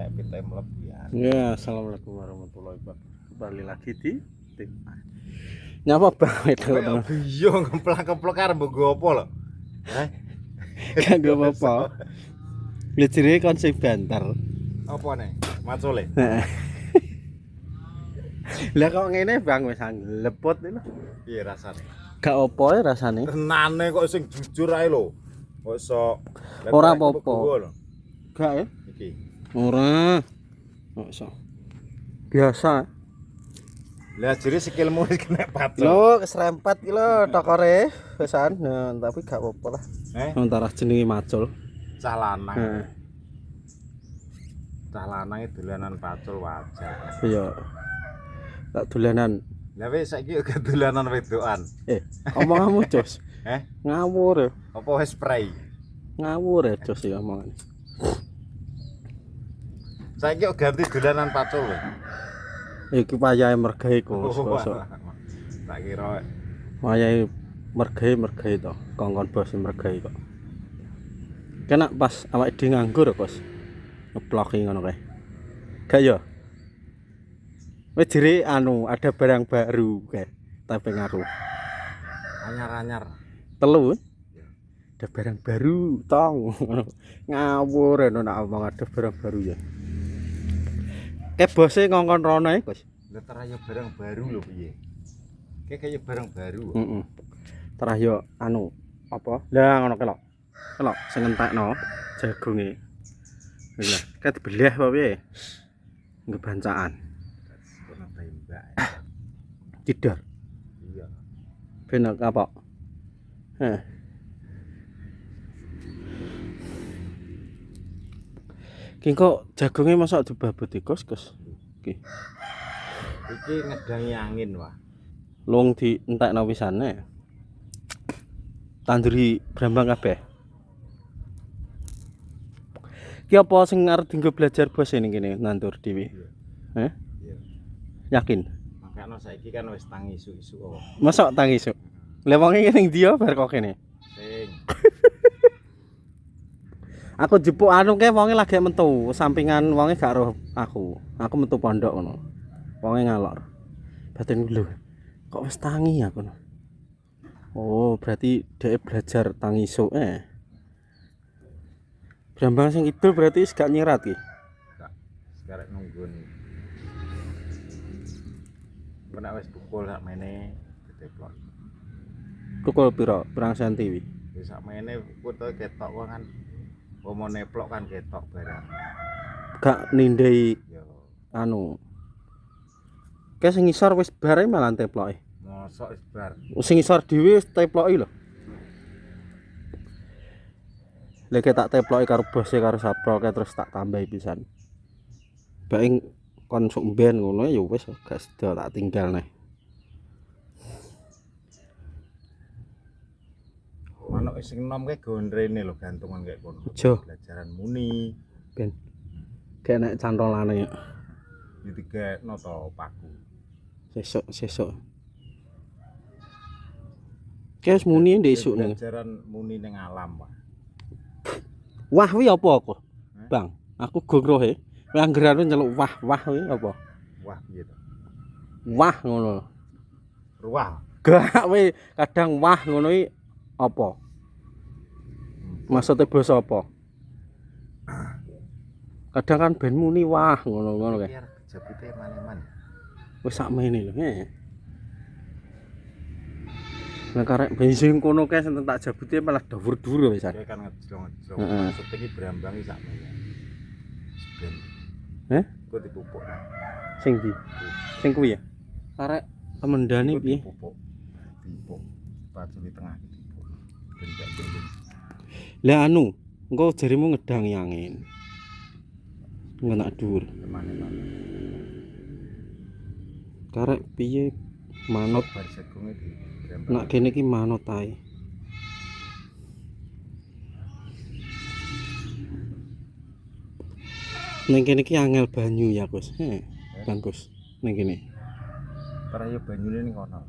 nek pite mlebu ya. Ya, assalamualaikum warahmatullahi wabarakatuh. Kembali lagi di nyapa Bang itu. Iya ngemplak-kemplok arep nggo apa lho? Heh. Gak apa-apa. Lihat jenenge kon sing banter. Apa nih? Macule. Lah kok ngene Bang wis lepot lho. Piye rasane? Gak apa ya rasane. Tenane kok sing jujur ae lho. Kok iso Ora apa-apa. Gak ya? Iki. Ora. Kok iso. Biasa. Lah jere sikilmu wis kena pacul. Lho, keserempet iki lho tokore wisan. Nah, tapi gak apa-apa lah. Antara jenenge macul. Cah lanang. Cah lanang iki dolanan pacul wajar. Iya. Tak dolanan. Lah wis saiki uga dolanan wedokan. Omonganmu Jos. Ngawur. Apa wis spray? Ngawur ya Jos ya omongan. Saiki kok ganti dolanan pacul kowe. Iki wayahe mergahe kok. Tak kira Wayahe mergahe to. Kongkon bos mergahe kok. Kena pas awake dhewe nganggur kos. Ngeploki ngono kae. Gak ya? Wis jere ada barang baru kae. Tapi ngaku. anyar-anyar. Telu. Ada barang baru tong. Ngawur nek omong ada barang baru ya. Kayak bose ngongkon rono ae, Gus. Lah terayo barang baru lho piye? Kayak barang baru. Heeh. Terayo apa? Lah ngono kelok. Kelok sing entekno jagonge. Lah, kayak dibelah apa piye? Nggo bancaan. Ono tembak. Tidar. Iya. Ben kapok. Ki kok jagonge masak dibabuti Gus. Iki. Iki ngedangi angin wah. Lung di entekno wisane. Tanduri brambang kabeh. Ki apa sing arep dienggo belajar basa ning kene nandur dhewe? Heh? Iya. Yakin? Makane saiki kan wis tangi isu-isu kok. Mosok tangi isuk. Lah wonge ning ndi bar kok kene? Sing. Aku jupuk ke wonge lagi metu, sampingan wonge gak roh aku. Aku metu pondok ngono. Wonge ngalor. Batin lho. Kok wis tangi aku. Oh, berarti dhek belajar tangi isuk Brambang sing kidul berarti gak nyirat ki. Gak. Sekarang nunggun. Kena wis pukul sak mene diteplok. Tukul pira? Pirang senti wi? Wis sak mene foto ketok kok kan. Pomo neplok kan ketok barang. Gak nindai Yo, Kayak sing ngisor wis bare malah teploke. mosok wis bar. Sing ngisor dhewe wis teploki lho. Lek tak teploki karo bose karo saproke terus tak tambahi pisan. Bae kon sok mben ngono ya wis gak sedo tak tinggal neh. Manuk sing enom kae gondrene lho gantungan kayak kono. Aja Pelajaran muni. ben. Kayak nek cantolane ya. Ditigekno to paku. Sesuk. Kayak muni ndek isuk ning. Pelajaran muni ning alam, Pak. Wah wi apa kok? Bang, aku gongrohe. Kowe anggerane nyeluk wah kuwi apa? Wah piye to? Wah ngono. Ruah. Gak we kadang wah ngono iki apa? Maksudnya basa apa? Kadang kan ben muni wah ngono kae. Biar jabute man-man. Wis sakmene lho. Nek karek bensin kono kae sing tak jabute malah dhuwur-dhuwur wis. Kayak kan ngejlong-ngejlong. Heeh. Maksud iki brambang iki sakmene. Ben. Kok dipupuk. Sing ndi? Sing kuwi ya. Karek temendane piye? Dipupuk. Batu di tengah dipupuk. Ben gak ben. Lah engko jarimu ngedangi angin. Engko nak dhuwur. Temane-temane. Karek piye manut Bar jagonge di brambang. nak kene iki manut ae. Ning kene iki angel banyu ya, Gus. Bagus. Ning kene. Terayo banyune ning kono.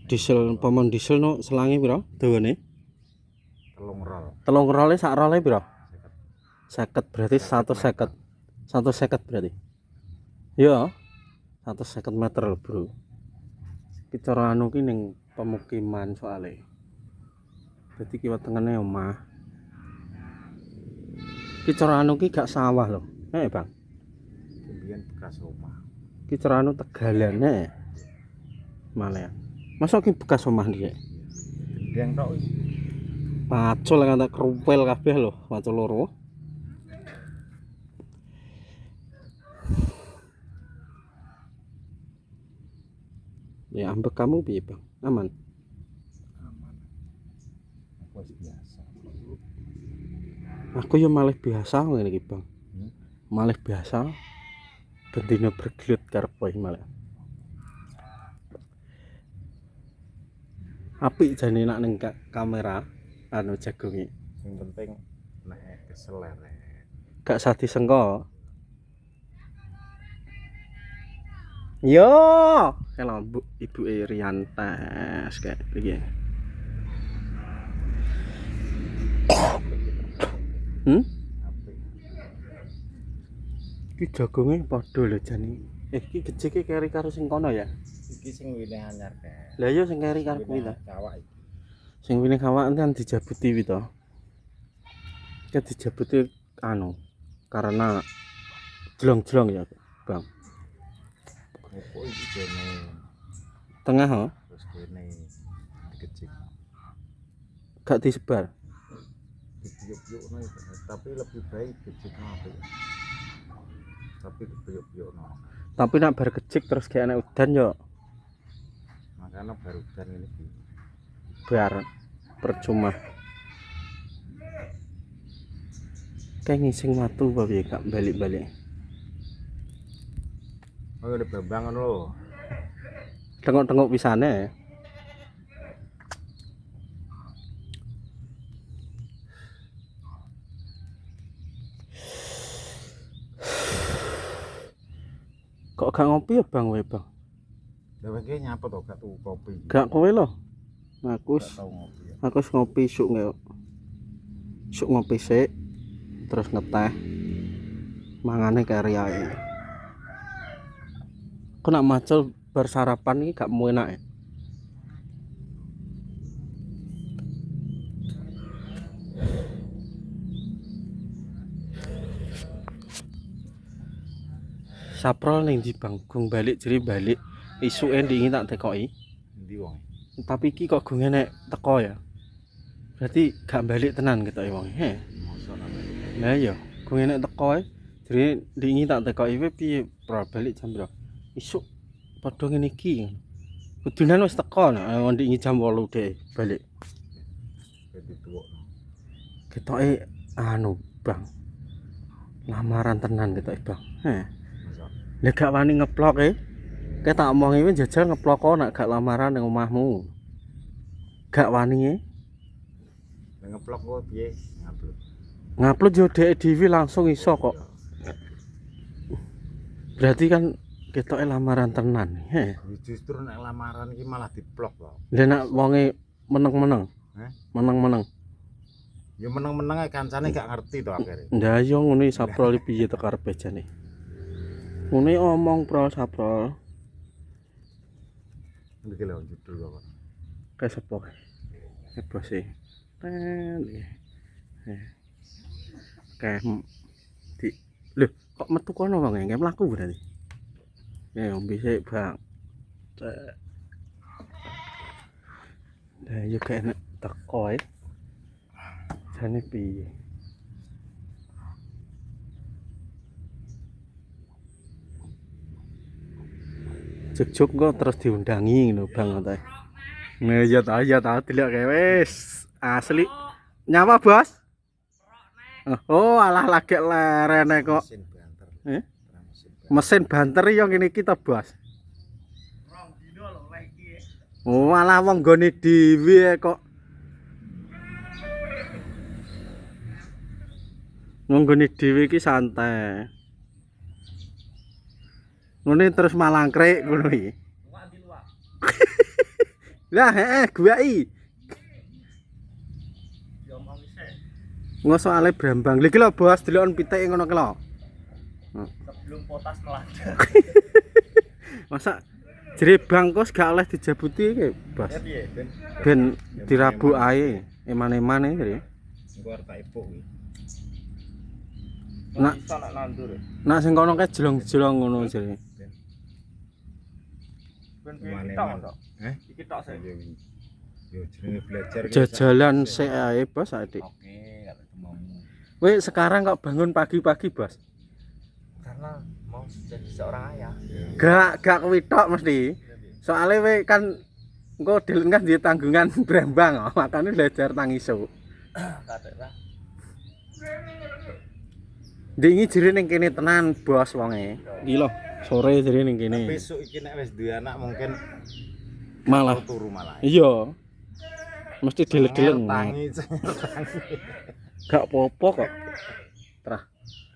Diesel pomon diesel no selange pira dawane? 3 rol. 3 role sak role pira? 50 berarti 150. 150 berarti. Iya. 150 meter lho, Bro. Ki cara anu ki ning pemukiman soalnya. Dadi kiwa tengene omah. Ki cara anu ki gak sawah lho. Bang. Kemudian bekas rumah. Ki cara anu Tegalan Malah. Masa ki bekas omah iki? Gendeng tok iki. Pacul kan tak kerupel kabeh lho, pacul loro. Ya ambek kamu piye, Bang? Aman. Aman. Aku wis biasa. Aku ya malah biasa ngene iki, Bang. Malah biasa. Bendina bergelut karep kowe malah. Apik jane nak ning kamera anu jagonge. Yang penting nek kesel rek. Gak sah disengko. Yo, kalau ibu Riantes kayak begini. Ki jagonge padha lho jane. Ki gejeke keri karo sing kono ya. Iki sing wilih anyar kae. Lah yo sing keri karo kuwi to. Kawak iki. Sing wilih kawak kan dijabuti wi to. Ki dijabuti anu karena jlong-jlong ya, Bang. Opo iki kene. Tengah ho. Terus kene dikecik. Gak disebar. Dipiyuk-piyukno itu. Tapi lebih baik kecikno apik. Tapi dipiyuk-piyukno. Tapi nak bar kecik terus kayak anak udan yo. Makanya baru udan ini iki. Bar percuma. Kayak ngising watu bae gak balik-balik. Oh, ada bambang ngono lho. Tengok-tengok pisane. Kok gak ngopi ya, Bang, we, Bang? Lah iki nyapa to gak tuku kopi. Gak kowe lho. Aku Gak tau ngopi ya. aku ngopi suk ngopi sik terus ngeteh. Mangane kari ae. Aku nak macul bar sarapan iki gak mu enak. Saprol ning ndi, Bang? Gung balik jeri balik. Isuke ndingi tak tekoki. Endi wong? Tapi iki kok gung enek teko ya. Berarti gak balik tenan ketoke wong. Mosok nang. Lah iya, gung enek teko jeri ndingi tak tekoki piye pro balik jam piro? Isuk padha ngene iki. Kudunan wis teko nek ndingi jam 8 deh balik. Dadi tuwukno. Ketoke anu, Bang. Lamaran tenan ketoke, Bang. Mosok. Lah gak wani ngeplok Kayak tak omongi wis jajal ngeplok kok nek gak lamaran ning omahmu. Gak wani Nek ngeplok kok piye? Ngupload. ngupload yo dhek dhewe langsung iso kok. Berarti kan ketoke lamaran tenan. Justru nek lamaran iki malah diplok kok. Lah nek wonge meneng-meneng. Meneng-meneng. Ya meneng-meneng ae kancane gak ngerti to akhire. Ndah yo ngene saprol piye to karepe jane. Ngene omong prol saprol. Iki lho judul kok. Kayak sepo. Bos e. Kayak di lho kok metu kono wong kayak mlaku berarti. Ya ngombe sik, Bang. Lah yo kayak enak teko jane piye. Juk-juk kok terus diundangi ngono Bang ta. Nah ya ta delok kae wis asli. Nyawa, Bos? Oh, alah lagi lerene kok. Mesin banter. Mesin banter yo ngene iki to, Bos. Oh, alah wong nggone dhewe kok. Nggone dhewe iki santai. Ngene terus malangkrek ngono iki. Lah gua iki. Ngosok ale brambang. Lha iki lho Bos, delokon pitike ngono ki lho. Sebelum potas melanda. Masa jerebang kos gak oleh dijabuti iki, Bos. Ya piye, Ben? Ben dirabu ae, eman-emane jare. Engko arep tak epuk kuwi. Nak Bisa nak nandur. nak sing kono kae jelong-jelong ngono jare. Ben Eman-eman. tok. Heh? Iki tok sih. Yo jenenge belajar ki Jajalan sik ae, Bos, adik. Oke, kalau itu mau. Kowe sekarang kok bangun pagi-pagi, Bos? Karena mau jadi seorang ayah. Gak kuwi tok mesti. Soale kowe kan engko kan duwe tanggungan brambang, oh, makane belajar nang isuk. Kadek lah. Ndingi jere ning kene tenan, Bos wonge. Iki lho, sore jere ning kene. besok iki nek wis duwe anak mungkin Malah turu malah. iya. Mesti dilek-dilek. Tangi. Gak apa-apa kok. Terah.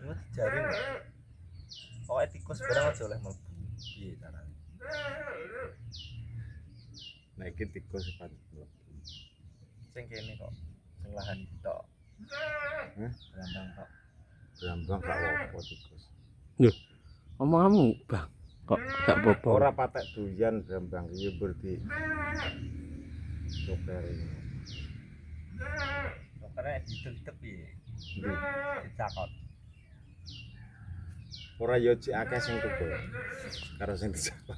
Ini dijaring kok. Pokoknya tikus barang aja oleh mlebu. Piye carane? Nek iki tikus pan. Sing kene kok. Sing lahan iki tok. Heh? Brambang tok. Brambang gak apa tikus. Lho, omonganmu, Bang. Kok gak apa-apa. Ora patek doyan brambang iki berdi. Dokter ini. Dokternya didel-del piye? Ndi? Dicakot. Ora yo cek akeh sing tuku. Karo sing dicakot.